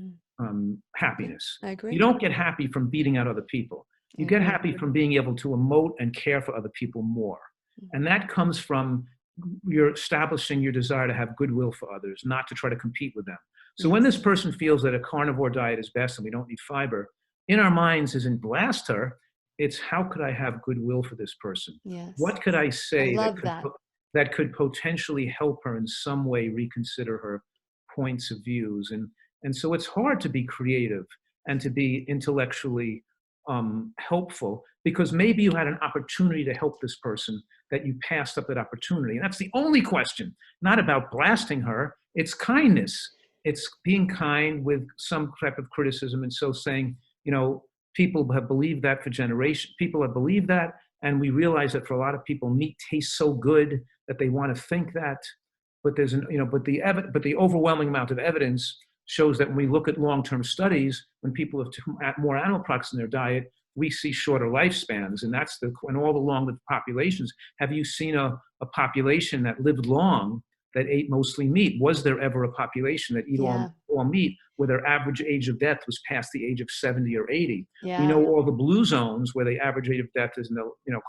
happiness. I agree. You don't get happy from beating out other people. You get happy from being able to emote and care for other people more. And that comes from you're establishing your desire to have goodwill for others, not to try to compete with them. So when this person feels that a carnivore diet is best and we don't need fiber, in our minds isn't blast her, it's how could I have goodwill for this person? Yes. What could I say that could potentially help her in some way reconsider her points of views? And so it's hard to be creative and to be intellectually helpful, because maybe you had an opportunity to help this person that you passed up that opportunity. And that's the only question, not about blasting her. It's kindness. It's being kind with some type of criticism. And so saying, people have believed that for generations. People have believed that. And we realize that for a lot of people, meat tastes so good that they want to think that. But but the overwhelming amount of evidence shows that when we look at long-term studies, when people have more animal products in their diet, we see shorter lifespans. And that's and all the long-lived populations. Have you seen a population that lived long that ate mostly meat? Was there ever a population that eat all meat where their average age of death was past the age of 70 or 80? Yeah. We know all the blue zones where the average age of death is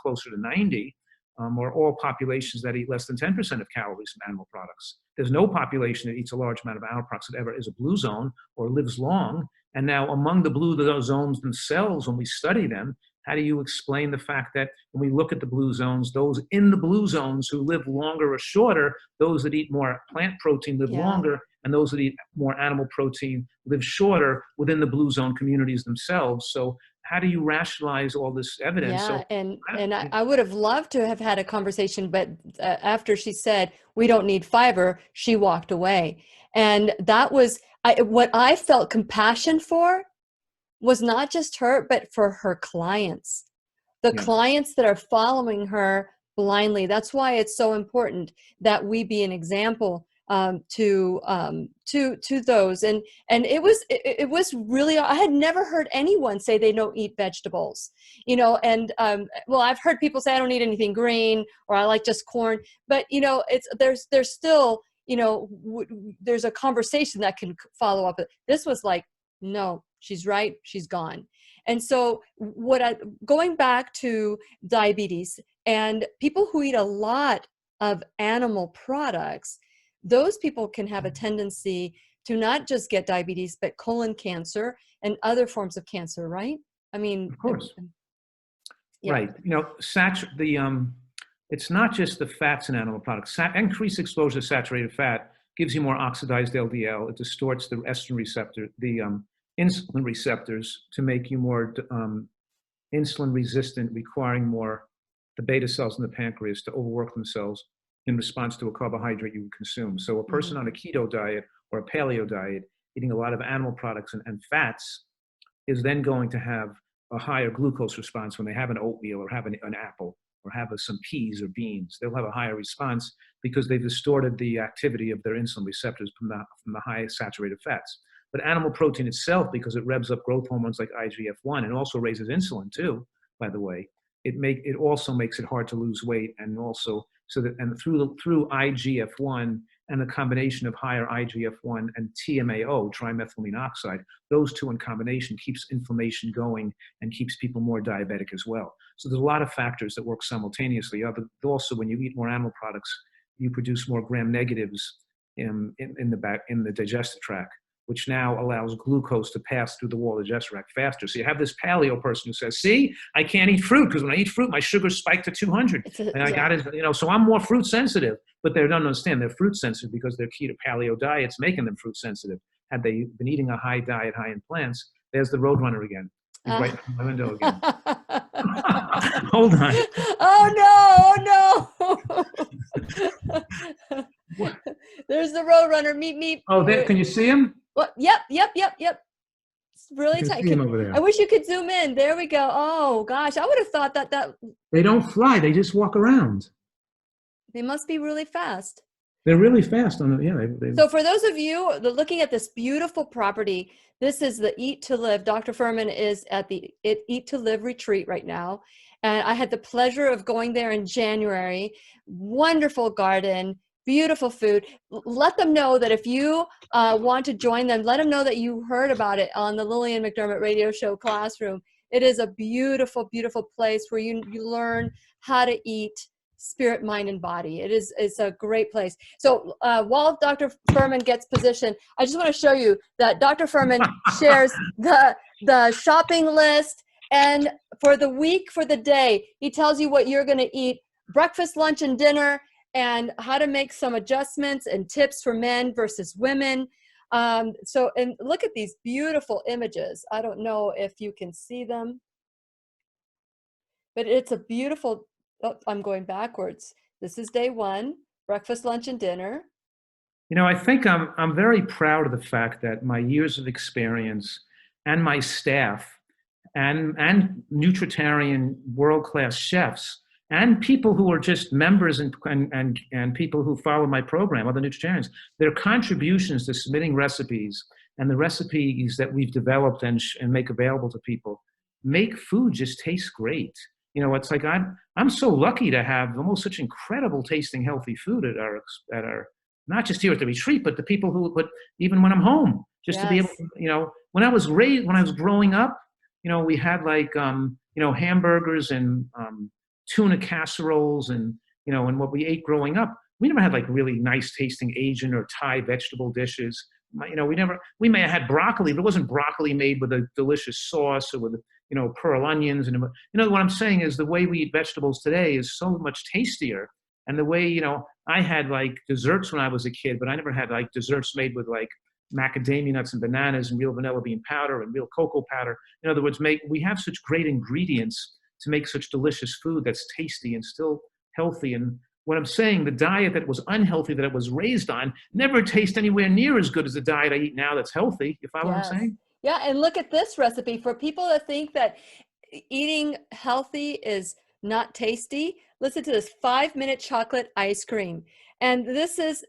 closer to 90. Are all populations that eat less than 10% of calories from animal products. There's no population that eats a large amount of animal products that ever is a blue zone or lives long. And now among the blue zones themselves, when we study them, how do you explain the fact that when we look at the blue zones, those in the blue zones who live longer or shorter, those that eat more plant protein live longer, and those that eat more animal protein live shorter within the blue zone communities themselves? So how do you rationalize all this evidence? Yeah, and I would have loved to have had a conversation, but after she said, we don't need fiber, she walked away. And that was, what I felt compassion for was not just her, but for her clients. The clients that are following her blindly. That's why it's so important that we be an example to those. And it was really, I had never heard anyone say they don't eat vegetables, I've heard people say I don't eat anything green, or I like just corn, but there's still, there's a conversation that can follow up. This was like, no, she's right, she's gone. And so going back to diabetes and people who eat a lot of animal products, those people can have a tendency to not just get diabetes, but colon cancer and other forms of cancer, right? I mean, of course. Yeah. Right. It's not just the fats in animal products. Increased exposure to saturated fat gives you more oxidized LDL. It distorts the estrogen receptor, the insulin receptors, to make you more insulin resistant, requiring more the beta cells in the pancreas to overwork themselves in response to a carbohydrate you consume. So a person on a keto diet or a paleo diet, eating a lot of animal products and fats, is then going to have a higher glucose response when they have an oatmeal or have an apple or have some peas or beans. They'll have a higher response because they've distorted the activity of their insulin receptors from the high saturated fats. But animal protein itself, because it revs up growth hormones like IGF-1 and also raises insulin too, by the way, it also makes it hard to lose weight, and also through IGF-1 and the combination of higher IGF-1 and TMAO, trimethylamine oxide, those two in combination keeps inflammation going and keeps people more diabetic as well. So there's a lot of factors that work simultaneously. Also, when you eat more animal products, you produce more gram negatives in the digestive tract, which now allows glucose to pass through the wall of the digestive tract faster. So you have this paleo person who says, see, I can't eat fruit because when I eat fruit, my sugars spike to 200. And I got it, so I'm more fruit sensitive. But they don't understand they're fruit sensitive because their keto paleo diet's making them fruit sensitive. Had they been eating a high diet, high in plants, there's the roadrunner again. He's right in my window again. Hold on. Oh no! There's the roadrunner. Meep. Oh, can you see him? What? Yep. It's really tight. See him over there. I wish you could zoom in. There we go. Oh gosh, I would have thought that they don't fly. They just walk around. They must be really fast. They're really fast on the So for those of you looking at this beautiful property, this is the Eat to Live. Dr. Fuhrman is at the Eat to Live retreat right now. And I had the pleasure of going there in January. Wonderful garden, beautiful food. Let them know that if you want to join them, let them know that you heard about it on the Lillian McDermott radio show Classroom. It is a beautiful, beautiful place where you learn how to eat spirit, mind, and body. It's a great place. So while Dr. Fuhrman gets positioned, I just want to show you that Dr. Fuhrman shares the shopping list, and for the week, for the day, he tells you what you're going to eat, breakfast, lunch, and dinner, and how to make some adjustments and tips for men versus women. And look at these beautiful images. I don't know if you can see them, but it's a beautiful. Oh, I'm going backwards. This is day one, breakfast, lunch, and dinner. I think I'm very proud of the fact that my years of experience and my staff and Nutritarian world-class chefs and people who are just members and people who follow my program, other Nutritarians, their contributions to submitting recipes and the recipes that we've developed and make available to people make food just taste great. It's like I'm so lucky to have almost such incredible tasting healthy food at our not just here at the retreat, but the people but even when I'm home, just to be able to, when I was growing up, we had like hamburgers and tuna casseroles and what we ate growing up. We never had like really nice tasting Asian or Thai vegetable dishes. We may have had broccoli, but it wasn't broccoli made with a delicious sauce or with pearl onions. And what I'm saying is the way we eat vegetables today is so much tastier. And the way, I had like desserts when I was a kid, but I never had like desserts made with like macadamia nuts and bananas and real vanilla bean powder and real cocoa powder. In other words, we have such great ingredients to make such delicious food that's tasty and still healthy. And what I'm saying, the diet that was unhealthy, that it was raised on, never tastes anywhere near as good as the diet I eat now that's healthy. You follow what I'm saying? Yeah, and look at this recipe. For people that think that eating healthy is not tasty, listen to this: 5-minute chocolate ice cream. And this is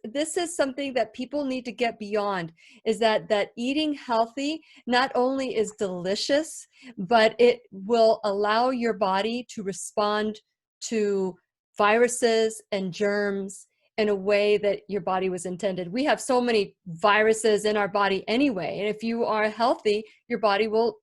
something that people need to get beyond, is that eating healthy not only is delicious, but it will allow your body to respond to viruses and germs in a way that your body was intended. We have so many viruses in our body anyway. And if you are healthy, your body will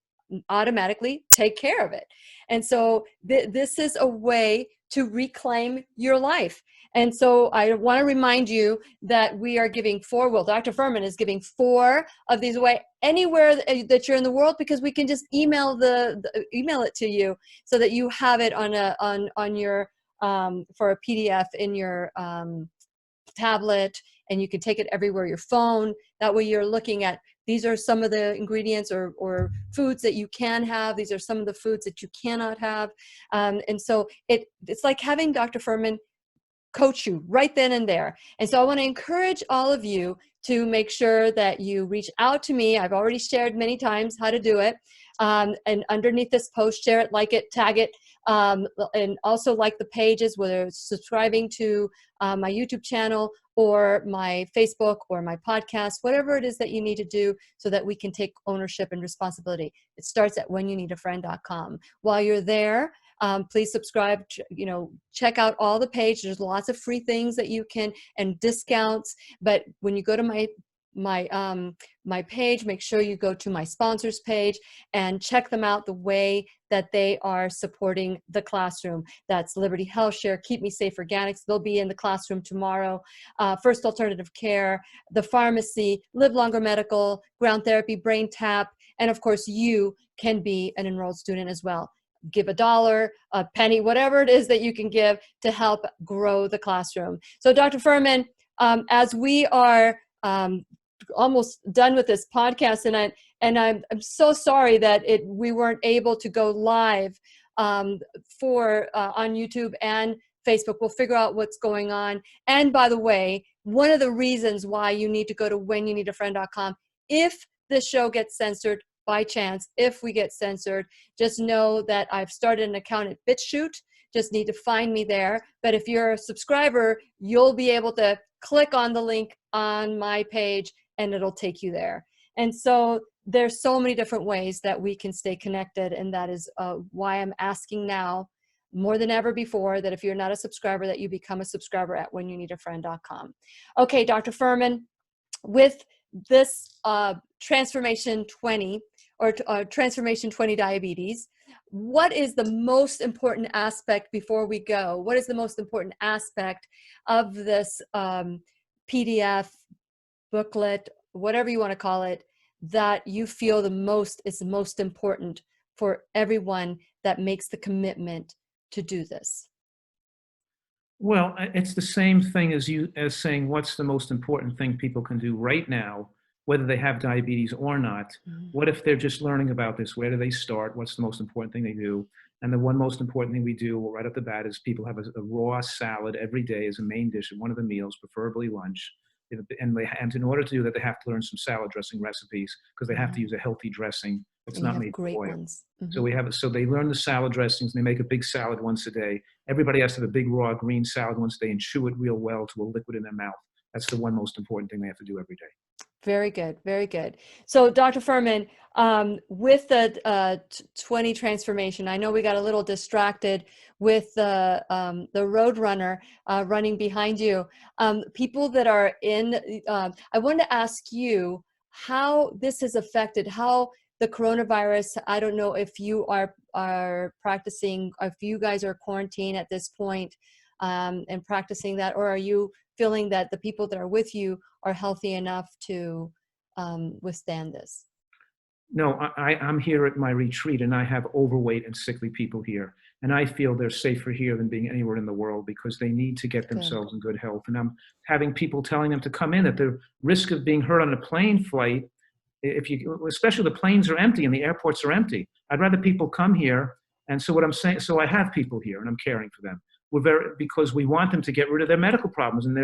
automatically take care of it. And so this is a way to reclaim your life. And so I want to remind you that we are giving Dr. Fuhrman is giving 4 of these away anywhere that you're in the world, because we can just email it to you so that you have it on your for a PDF in your tablet, and you can take it everywhere, your phone. That way you're looking at, these are some of the ingredients or foods that you can have. These are some of the foods that you cannot have. And so it's like having Dr. Fuhrman coach you right then and there. And so I want to encourage all of you to make sure that you reach out to me. I've already shared many times how to do it. And underneath this post, share it, like it, tag it, and also like the pages, whether it's subscribing to my YouTube channel or my Facebook or my podcast, whatever it is that you need to do so that we can take ownership and responsibility. It starts at whenyouneedafriend.com. While you're there, please subscribe, check out all the pages. There's lots of free things that you can, and discounts. But when you go to my page, make sure you go to my sponsors page and check them out the way that they are supporting the classroom. That's Liberty Health Share, Keep Me Safe Organics. They'll be in the classroom tomorrow. First Alternative Care, the pharmacy, Live Longer Medical, Ground Therapy, Brain Tap, and of course you can be an enrolled student as well. Give $1, a penny, whatever it is that you can give to help grow the classroom. So Dr. Fuhrman, as we are almost done with this podcast, and I'm so sorry that we weren't able to go live on YouTube and Facebook. We'll figure out what's going on. And by the way, one of the reasons why you need to go to whenyouneedafriend.com, if this show gets censored by chance, if we get censored, just know that I've started an account at BitChute. Just need to find me there. But if you're a subscriber, you'll be able to click on the link on my page and it'll take you there. And so there's so many different ways that we can stay connected. And that is why I'm asking now more than ever before that if you're not a subscriber, that you become a subscriber at whenyouneedafriend.com. Okay, Dr. Fuhrman, with this Transformation 20 or Transformation 20 Diabetes, what is the most important aspect before we go? What is the most important aspect of this PDF, booklet, whatever you want to call it, that you feel is most important for everyone that makes the commitment to do this? Well, it's the same thing as saying what's the most important thing people can do right now, whether they have diabetes or not. Mm-hmm. What if they're just learning about this? Where do they start? What's the most important thing they do? And the one most important thing we do right off the bat is people have a raw salad every day as a main dish at one of the meals, preferably lunch. And in order to do that, they have to learn some salad dressing recipes because they have to use a healthy dressing. It's not made with oil. Mm-hmm. So they learn the salad dressings and they make a big salad once a day. Everybody has to have a big raw green salad once a day and chew it real well to a liquid in their mouth. That's the one most important thing they have to do every day. Very good. Very good. So Dr. Fuhrman, with the 20 transformation, I know we got a little distracted with the Roadrunner running behind you. People that are in, I wanted to ask you how this has affected, how the coronavirus, I don't know if you are practicing, if you guys are quarantined at this point and practicing that, or are you feeling that the people that are with you are healthy enough to withstand this? No, I'm here at my retreat and I have overweight and sickly people here. And I feel they're safer here than being anywhere in the world because they need to get themselves in good health. And I'm having people telling them to come in at the risk of being hurt on a plane flight. Especially the planes are empty and the airports are empty. I'd rather people come here. And so what I'm saying, so I have people here and I'm caring for them. Because we want them to get rid of their medical problems and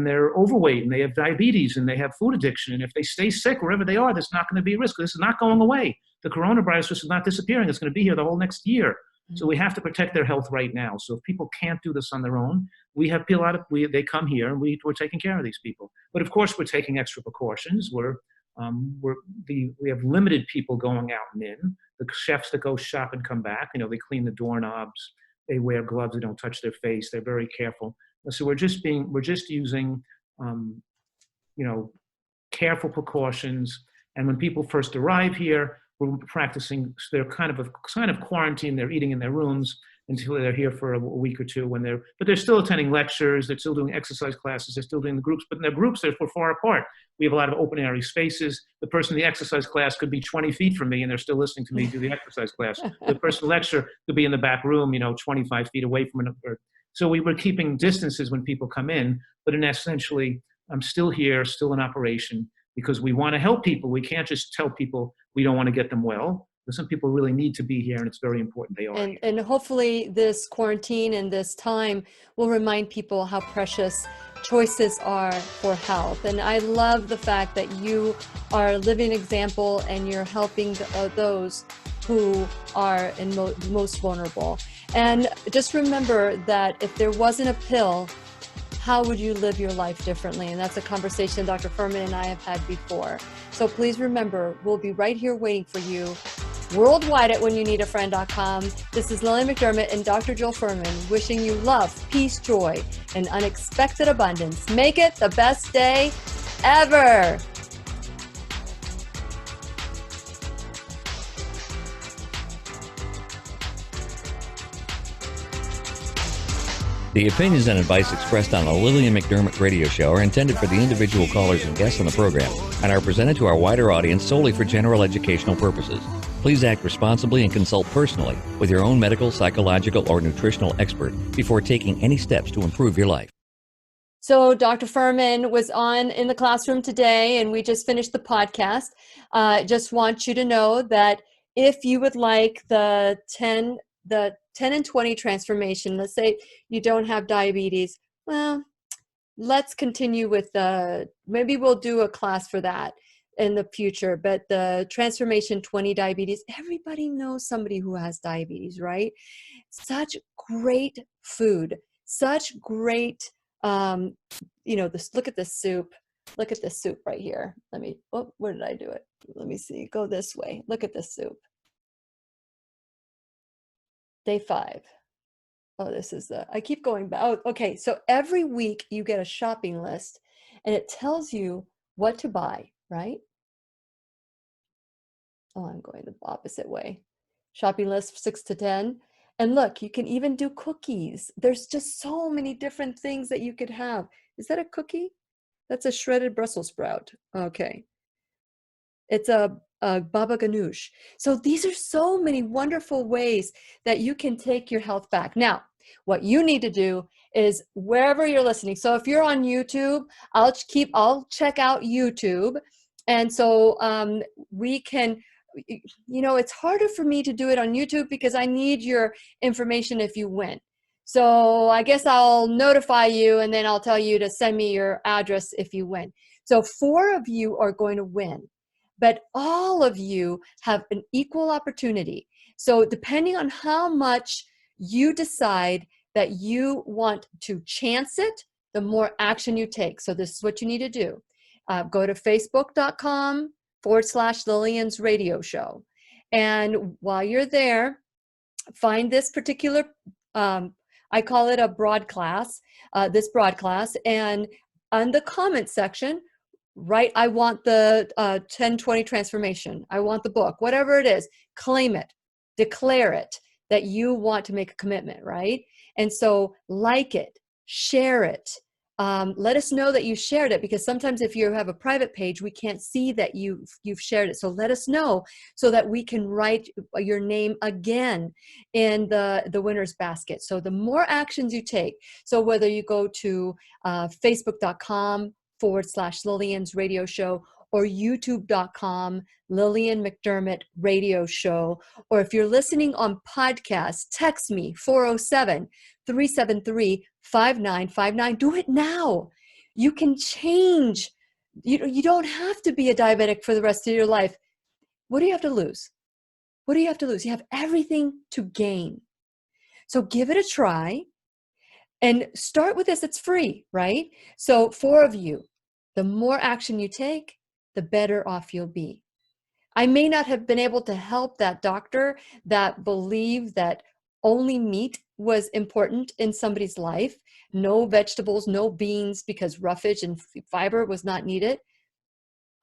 they're overweight and they have diabetes and they have food addiction. And if they stay sick wherever they are, there's not going to be a risk. This is not going away. The coronavirus is not disappearing. It's going to be here the whole next year. Mm-hmm. So we have to protect their health right now. So if people can't do this on their own, they come here and we're taking care of these people. But of course, we're taking extra precautions. We have limited people going out and in. The chefs that go shop and come back, they clean the doorknobs. They wear gloves. They don't touch their face. They're very careful. So we're just using, careful precautions. And when people first arrive here, we're practicing. They're kind of quarantine. They're eating in their rooms until they're here for a week or two. But they're still attending lectures. They're still doing exercise classes. They're still doing the groups. But in their groups, they're far apart. We have a lot of open area spaces. The person in the exercise class could be 20 feet from me, and they're still listening to me do the exercise class. The person lecture could be in the back room, 25 feet away from another. So we were keeping distances when people come in. But essentially, I'm still here, still in operation, because we want to help people. We can't just tell people we don't want to get them well. Because some people really need to be here, and it's very important they are here. And hopefully this quarantine and this time will remind people how precious choices are for health. And I love the fact that you are a living example and you're helping those who are most vulnerable. And just remember that if there wasn't a pill, how would you live your life differently? And that's a conversation Dr. Fuhrman and I have had before. So please remember, we'll be right here waiting for you worldwide at whenyouneedafriend.com. This is Lillian McDermott and Dr. Jill Fuhrman wishing you love, peace, joy, and unexpected abundance. Make it the best day ever. The opinions and advice expressed on the Lillian McDermott radio show are intended for the individual callers and guests on the program and are presented to our wider audience solely for general educational purposes. Please act responsibly and consult personally with your own medical, psychological, or nutritional expert before taking any steps to improve your life. So Dr. Fuhrman was on in the classroom today, and we just finished the podcast. Just want you to know that if you would like the 10 and 20 transformation, let's say you don't have diabetes, well, let's continue with maybe we'll do a class for that in the future. But the transformation 20 diabetes, everybody knows somebody who has diabetes, right? Such great food, such great, look at this soup. Look at this soup right here. Where did I do it? Let me see, go this way. Look at this soup. Day 5. Oh, this is I keep going back. Oh, okay. So every week you get a shopping list and it tells you what to buy, right? Oh, I'm going the opposite way. Shopping list 6 to 10. And look, you can even do cookies. There's just so many different things that you could have. Is that a cookie? That's a shredded Brussels sprout. Okay. It's a baba ganoush. So these are so many wonderful ways that you can take your health back. Now, what you need to do is wherever you're listening. So if you're on YouTube, I'll check out YouTube. And so we can, it's harder for me to do it on YouTube because I need your information if you win. So I guess I'll notify you and then I'll tell you to send me your address if you win. So 4 of you are going to win. But all of you have an equal opportunity. So depending on how much you decide that you want to chance it, the more action you take. So this is what you need to do. Go to facebook.com/Lillian's radio show. And while you're there, find this particular, I call it a broad class, this broad class. And on the comment section, right, I want the 10-20 transformation. I want the book, whatever it is, claim it, declare it, that you want to make a commitment, right? And so like it, share it. Let us know that you shared it, because sometimes if you have a private page, we can't see that you've shared it. So let us know so that we can write your name again in the winner's basket. So the more actions you take, so whether you go to facebook.com/Lillian's radio show or youtube.com Lillian McDermott radio show, or if you're listening on podcast, text me 407-373-5959. Do it now. You can change. You don't have to be a diabetic for the rest of your life. What do you have to lose? What do you have to lose? You have everything to gain. So give it a try. And start with this, it's free, right? So 4 of you, the more action you take, the better off you'll be. I may not have been able to help that doctor that believed that only meat was important in somebody's life, no vegetables, no beans, because roughage and fiber was not needed.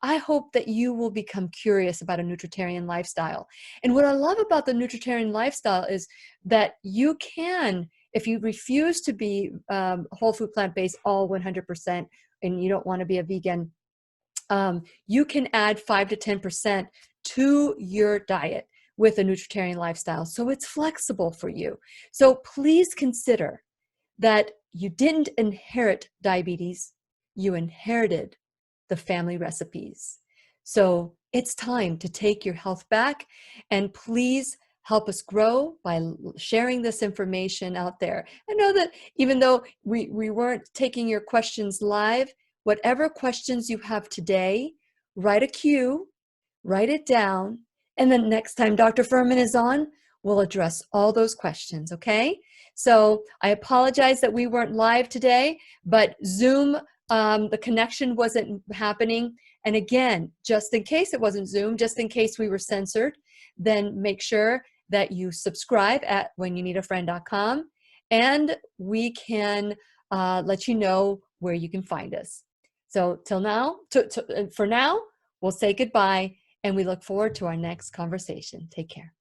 I hope that you will become curious about a Nutritarian lifestyle. And what I love about the Nutritarian lifestyle is that you can, if you refuse to be whole food, plant-based, all 100%, and you don't want to be a vegan, you can add 5 to 10% to your diet with a Nutritarian lifestyle. So it's flexible for you. So please consider that you didn't inherit diabetes, you inherited the family recipes. So it's time to take your health back, and please help us grow by sharing this information out there. I know that even though we weren't taking your questions live, whatever questions you have today, write a cue, write it down, and then next time Dr. Fuhrman is on, we'll address all those questions, okay? So I apologize that we weren't live today, but Zoom, the connection wasn't happening. And again, just in case it wasn't Zoom, just in case we were censored, then make sure that you subscribe at whenyouneedafriend.com, and we can let you know where you can find us. So till now, for now, we'll say goodbye, and we look forward to our next conversation. Take care.